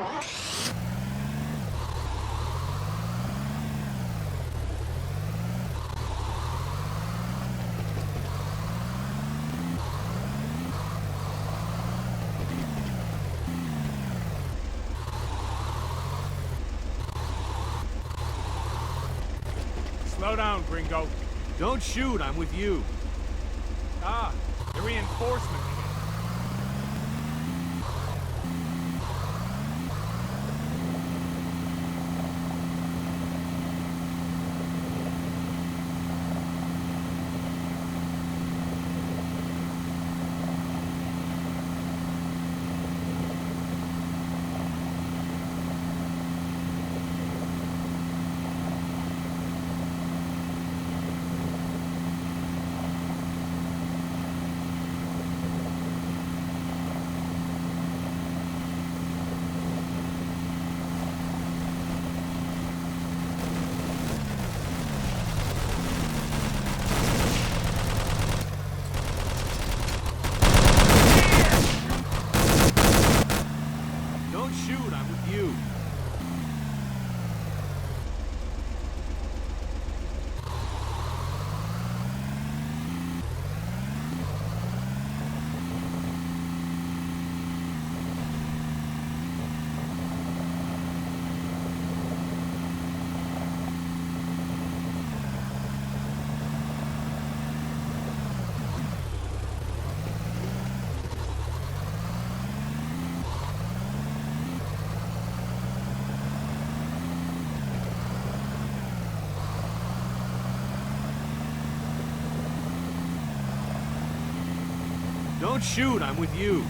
Slow down, gringo. Don't shoot, I'm with you. Ah, the reinforcement again. Don't shoot, I'm with you. Don't shoot, I'm with you.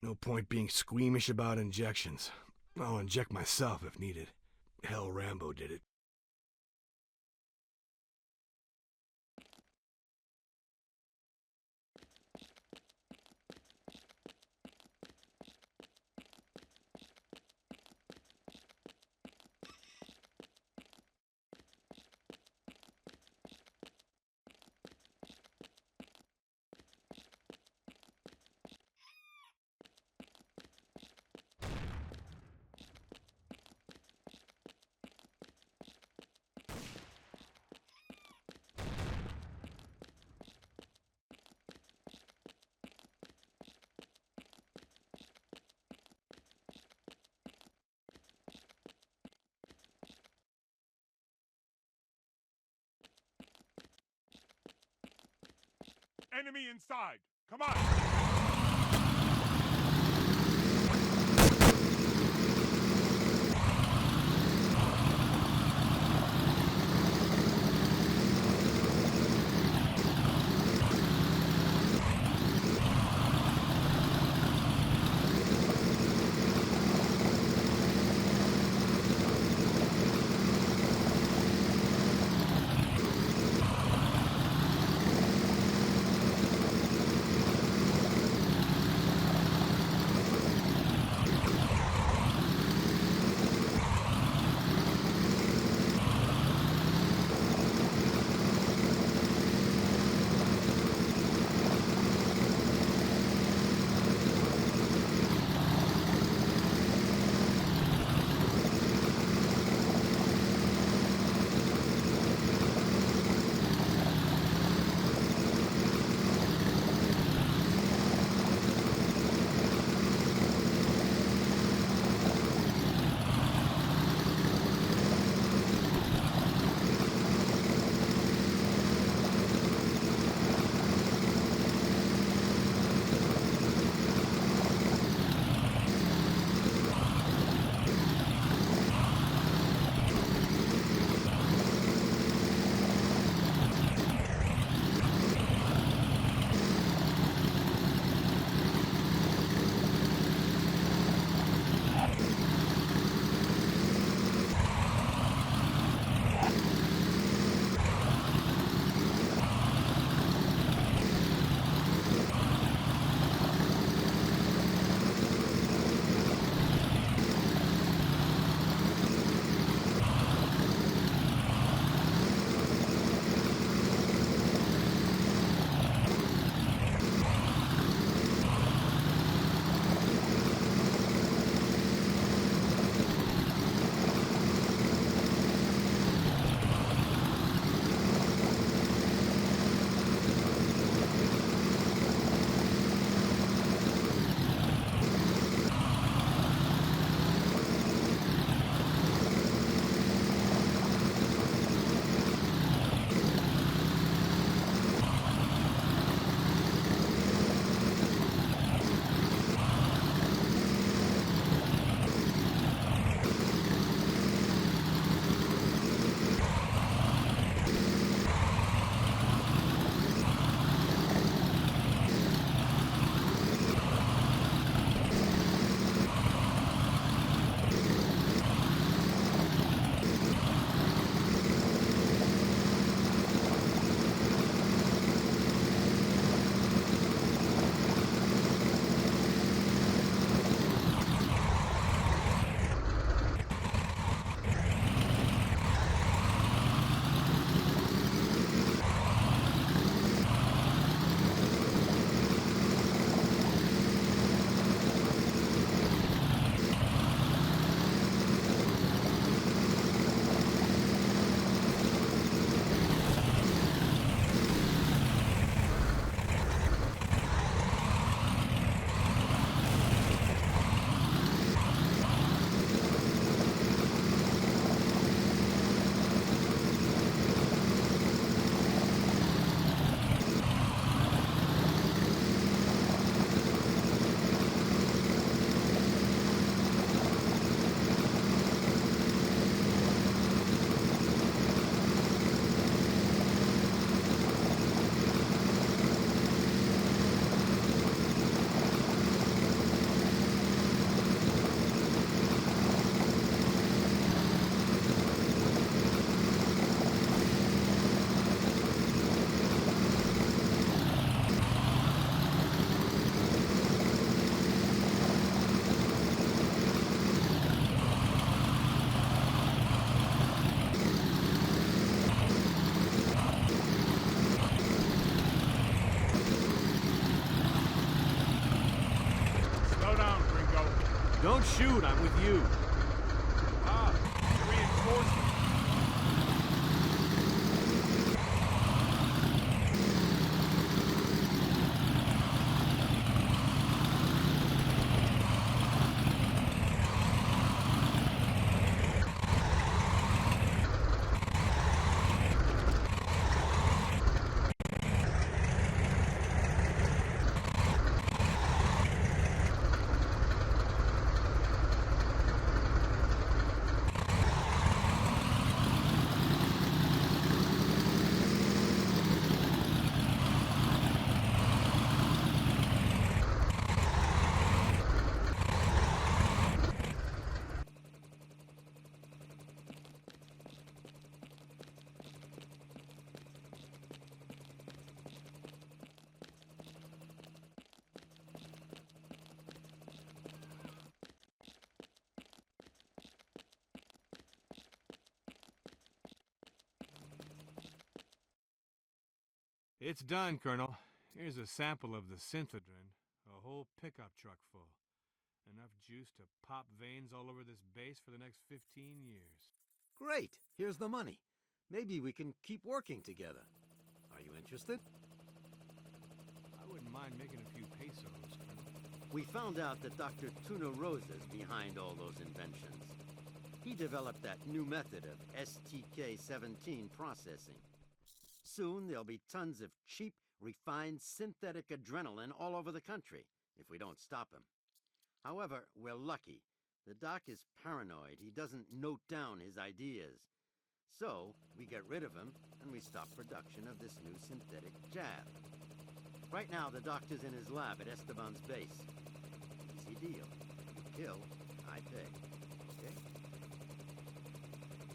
No point being squeamish about injections. I'll inject myself if needed. Hell, Rambo did it. Enemy inside! Come on! Don't shoot, I'm with you. Ah, reinforcements. It's done, Colonel. Here's a sample of the synthedrin. A whole pickup truck full. Enough juice to pop veins all over this base for the next 15 years. Great! Here's the money. Maybe we can keep working together. Are you interested? I wouldn't mind making a few pesos, Colonel. We found out that Dr. Tuna Rosa's behind all those inventions. He developed that new method of STK-17 processing. Soon there'll be tons of cheap, refined synthetic adrenaline all over the country, if we don't stop him. However, we're lucky. The doc is paranoid. He doesn't note down his ideas. So, we get rid of him, and we stop production of this new synthetic jab. Right now, the doctor's in his lab at Esteban's base. Easy deal. You kill, I pay. Okay?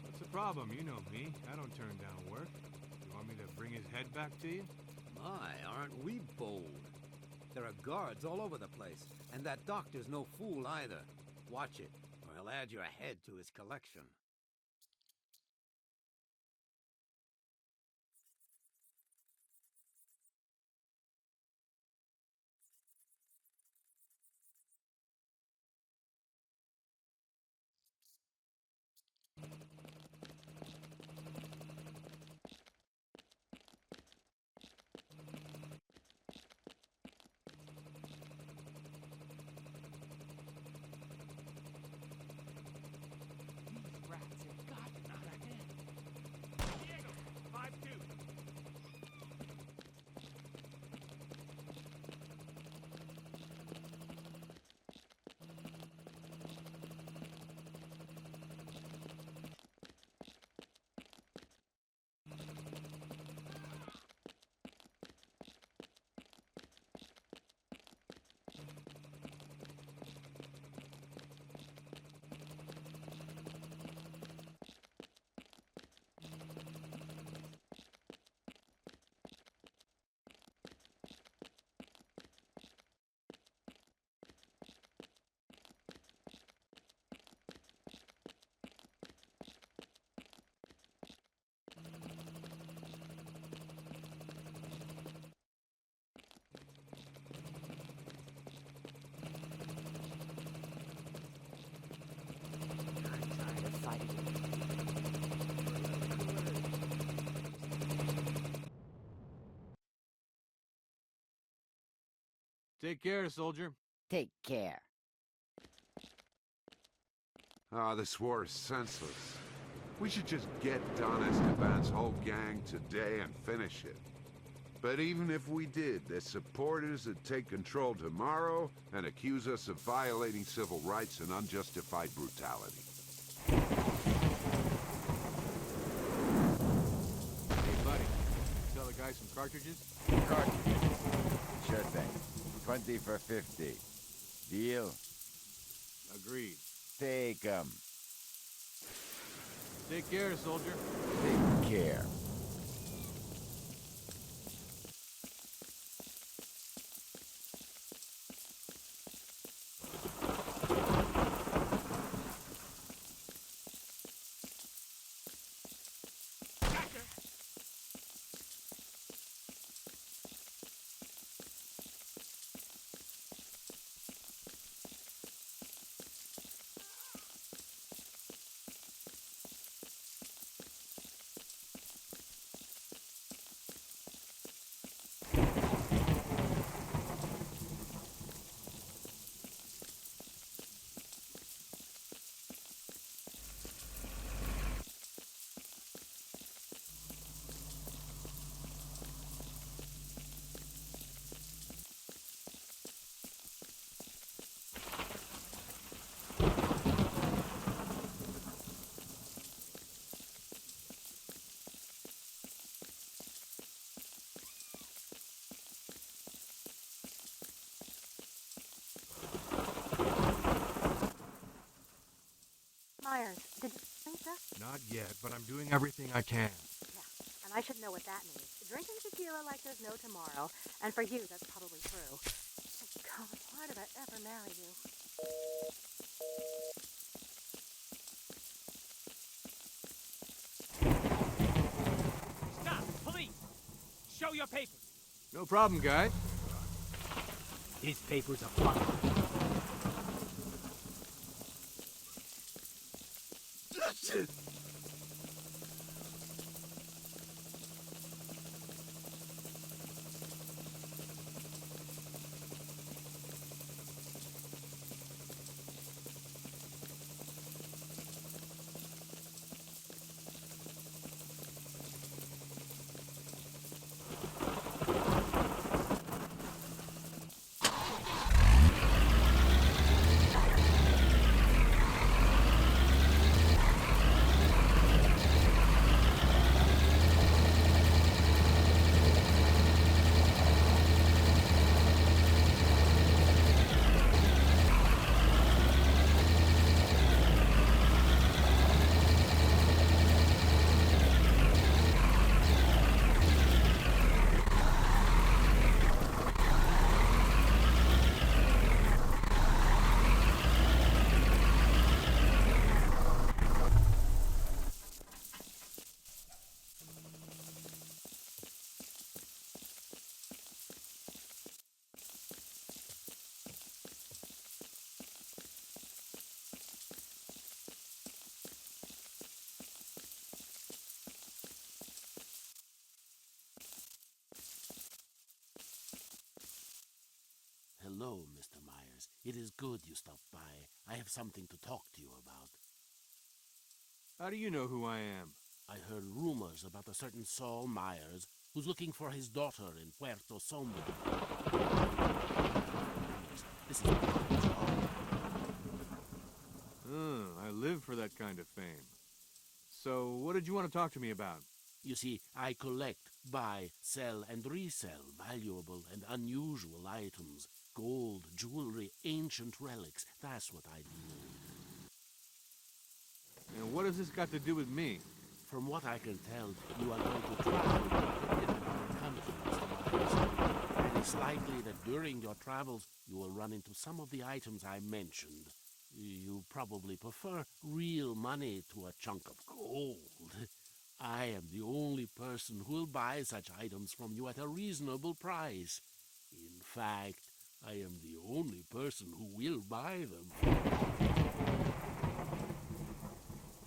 What's the problem? You know me. I don't turn down work. You want me to bring his head back to you? My, aren't we bold? There are guards all over the place, and that doctor's no fool either. Watch it, or he'll add your head to his collection. These rats have gotten out of hand. Diego, 5-2. I'm tired of fighting. Take care, soldier. Take care. Ah, this war is senseless. We should just get Don Esteban's whole gang today and finish it. But even if we did, there's supporters that take control tomorrow and accuse us of violating civil rights and unjustified brutality. Hey, buddy. Sell the guy some cartridges? Cartridges. Sure thing. 20 for 50. Deal? Agreed. Take 'em. Take care, soldier. Take care. Gotcha. Myers, did you Lisa? Not yet, but I'm doing everything I can. Yeah, and I should know what that means. Drinking tequila like there's no tomorrow, and for you, that's probably true. Oh, God, why did I ever marry you? Stop! Police! Show your papers! No problem, guy. His papers are fine. Hello, Mr. Myers. It is good you stopped by. I have something to talk to you about. How do you know who I am? I heard rumors about a certain Saul Myers who's looking for his daughter in Puerto Sombra. This is my job. I live for that kind of fame. So, what did you want to talk to me about? You see, I collect, buy, sell, and resell valuable and unusual items. Gold, jewelry, ancient relics. That's what I do. And what has this got to do with me? From what I can tell, you are going to travel to different country, Mr. Myers. And it's likely that during your travels, you will run into some of the items I mentioned. You probably prefer real money to a chunk of gold. I am the only person who will buy such items from you at a reasonable price. In fact, I am the only person who will buy them.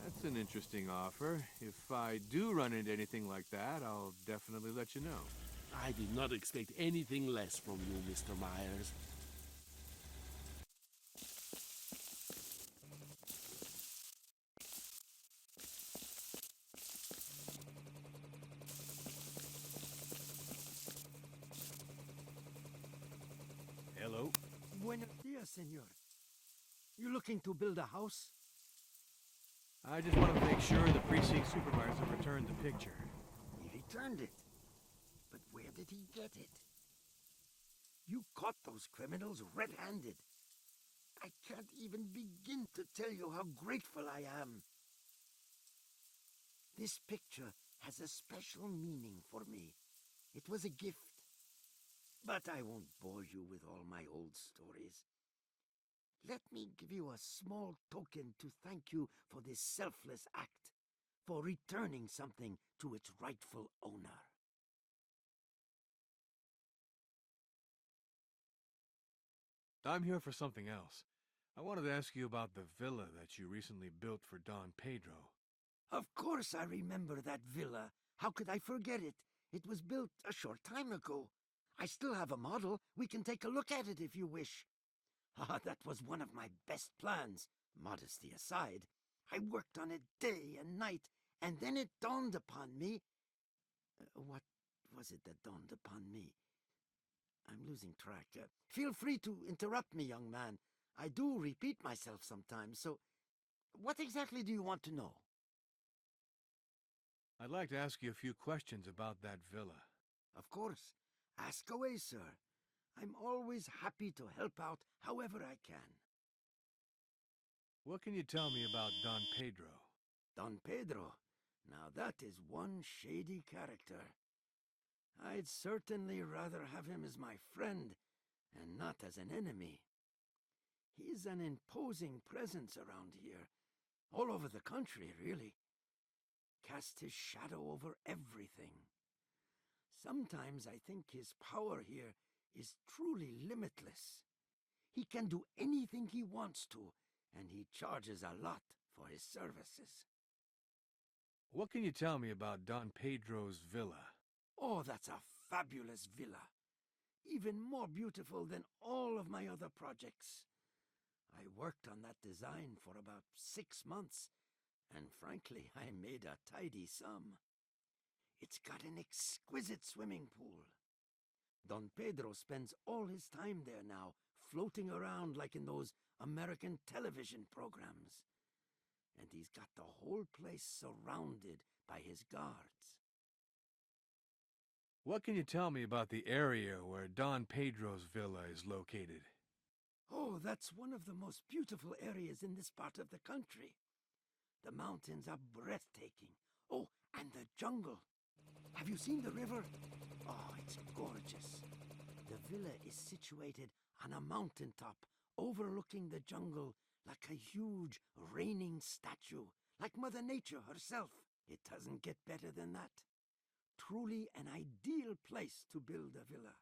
That's an interesting offer. If I do run into anything like that, I'll definitely let you know. I did not expect anything less from you, Mr. Myers. Hello? Buenos dias, senor. You looking to build a house? I just want to make sure the precinct supervisor returned the picture. He returned it. But where did he get it? You caught those criminals red-handed. I can't even begin to tell you how grateful I am. This picture has a special meaning for me. It was a gift. But I won't bore you with all my old stories. Let me give you a small token to thank you for this selfless act, for returning something to its rightful owner. I'm here for something else. I wanted to ask you about the villa that you recently built for Don Pedro. Of course I remember that villa. How could I forget it? It was built a short time ago. I still have a model. We can take a look at it if you wish. Ah, that was one of my best plans, modesty aside. I worked on it day and night, and then it dawned upon me... what was it that dawned upon me? I'm losing track. Feel free to interrupt me, young man. I do repeat myself sometimes, so... what exactly do you want to know? I'd like to ask you a few questions about that villa. Of course. Ask away, sir. I'm always happy to help out however I can. What can you tell me about Don Pedro? Don Pedro? Now that is one shady character. I'd certainly rather have him as my friend and not as an enemy. He's an imposing presence around here, all over the country, really. Cast his shadow over everything. Sometimes I think his power here is truly limitless. He can do anything he wants to, and he charges a lot for his services. What can you tell me about Don Pedro's villa? Oh, that's a fabulous villa. Even more beautiful than all of my other projects. I worked on that design for about 6 months, and frankly, I made a tidy sum. It's got an exquisite swimming pool. Don Pedro spends all his time there now, floating around like in those American television programs. And he's got the whole place surrounded by his guards. What can you tell me about the area where Don Pedro's villa is located? Oh, that's one of the most beautiful areas in this part of the country. The mountains are breathtaking. Oh, and the jungle. Have you seen the river? Oh, it's gorgeous. The villa is situated on a mountaintop overlooking the jungle like a huge reigning statue, like Mother Nature herself. It doesn't get better than that. Truly an ideal place to build a villa.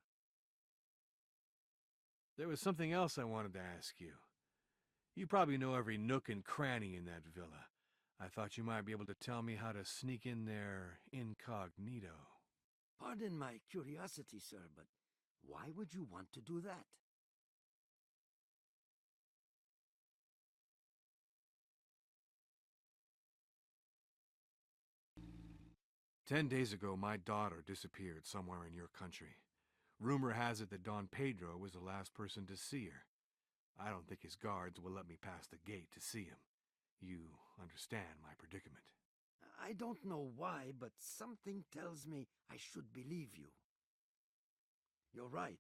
There was something else I wanted to ask you. You probably know every nook and cranny in that villa. I thought you might be able to tell me how to sneak in there incognito. Pardon my curiosity, sir, but why would you want to do that? "10 days ago, my daughter disappeared somewhere in your country. Rumor has it that Don Pedro was the last person to see her. I don't think his guards will let me pass the gate to see him. You understand my predicament." I don't know why, but something tells me I should believe you. You're right.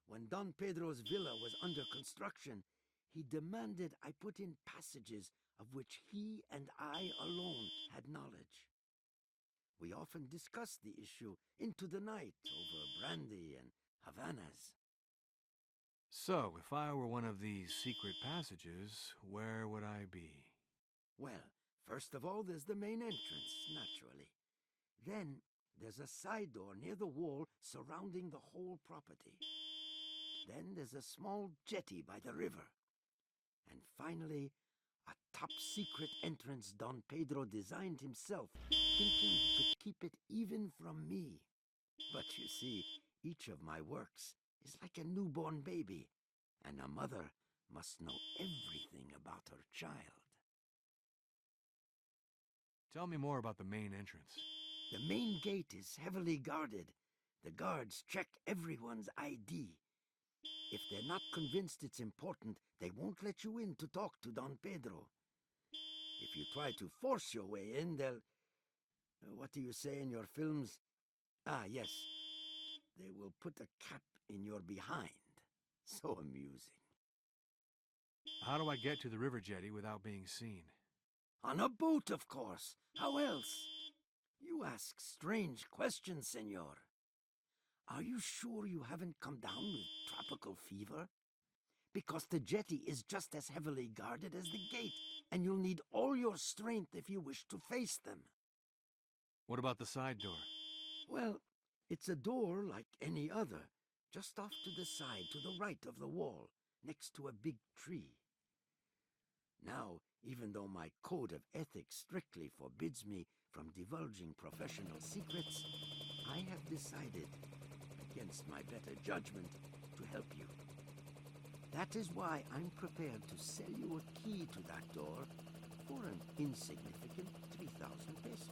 When Don Pedro's villa was under construction, he demanded I put in passages of which he and I alone had knowledge. We often discussed the issue into the night over brandy and Havanas. So, if I were one of these secret passages, where would I be? Well, first of all, there's the main entrance, naturally. Then, there's a side door near the wall surrounding the whole property. Then there's a small jetty by the river. And finally, a top-secret entrance Don Pedro designed himself, thinking he could keep it even from me. But you see, each of my works is like a newborn baby, and a mother must know everything about her child. Tell me more about the main entrance. The main gate is heavily guarded. The guards check everyone's ID. If they're not convinced it's important, they won't let you in to talk to Don Pedro. If you try to force your way in, they'll... What do you say in your films? Ah, yes. They will put a cap in your behind. So amusing. How do I get to the river jetty without being seen? On a boat, of course. How else? You ask strange questions, senor. Are you sure you haven't come down with tropical fever? Because the jetty is just as heavily guarded as the gate, and you'll need all your strength if you wish to face them. What about the side door? Well, it's a door like any other, just off to the side, to the right of the wall, next to a big tree. Now, even though my code of ethics strictly forbids me from divulging professional secrets, I have decided, against my better judgment, to help you. That is why I'm prepared to sell you a key to that door for an insignificant 3,000 pesos.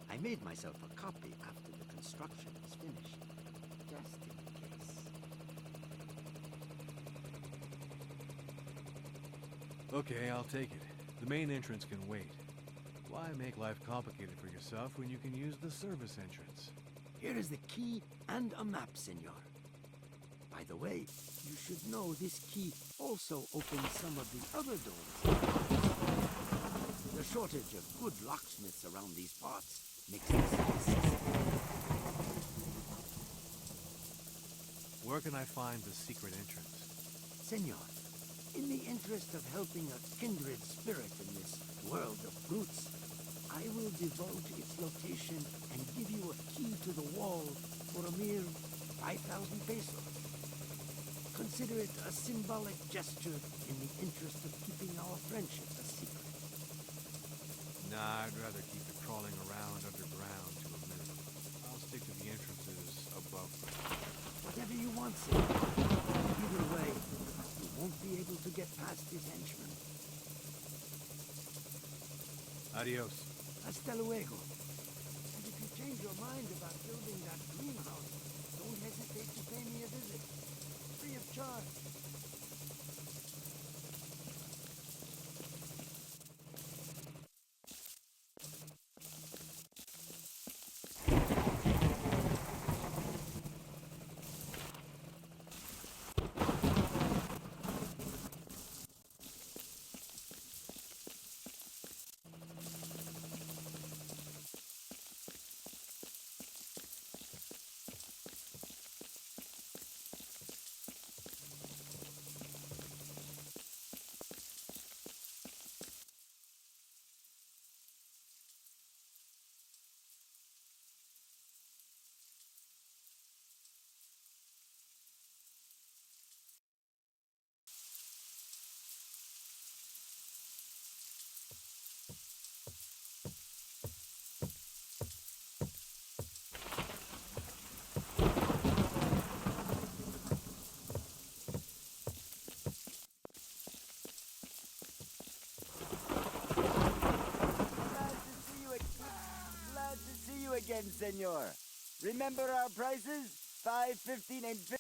I made myself a copy after the construction is finished, just in case. Okay, I'll take it. The main entrance can wait. Why make life complicated for yourself when you can use the service entrance? Here is the key and a map, senor. By the way, you should know this key also opens some of the other doors. The shortage of good locksmiths around these parts makes this necessary. Where can I find the secret entrance? Senor, in the interest of helping a kindred spirit in this world of brutes, I will divulge its location and give you a key to the wall for a mere 5,000 pesos. Consider it a symbolic gesture in the interest of keeping our friendship a secret. Nah, I'd rather keep it crawling around underground to a minimum. I'll stick to the entrances above ground. Whatever you want, Senor. Either way, you won't be able to get past his henchmen. Adios. Hasta luego. And if you change your mind about building that greenhouse, don't hesitate to pay me a visit. Free of charge. Glad to see you again, senor. Remember our prices? 5, 15, and 50.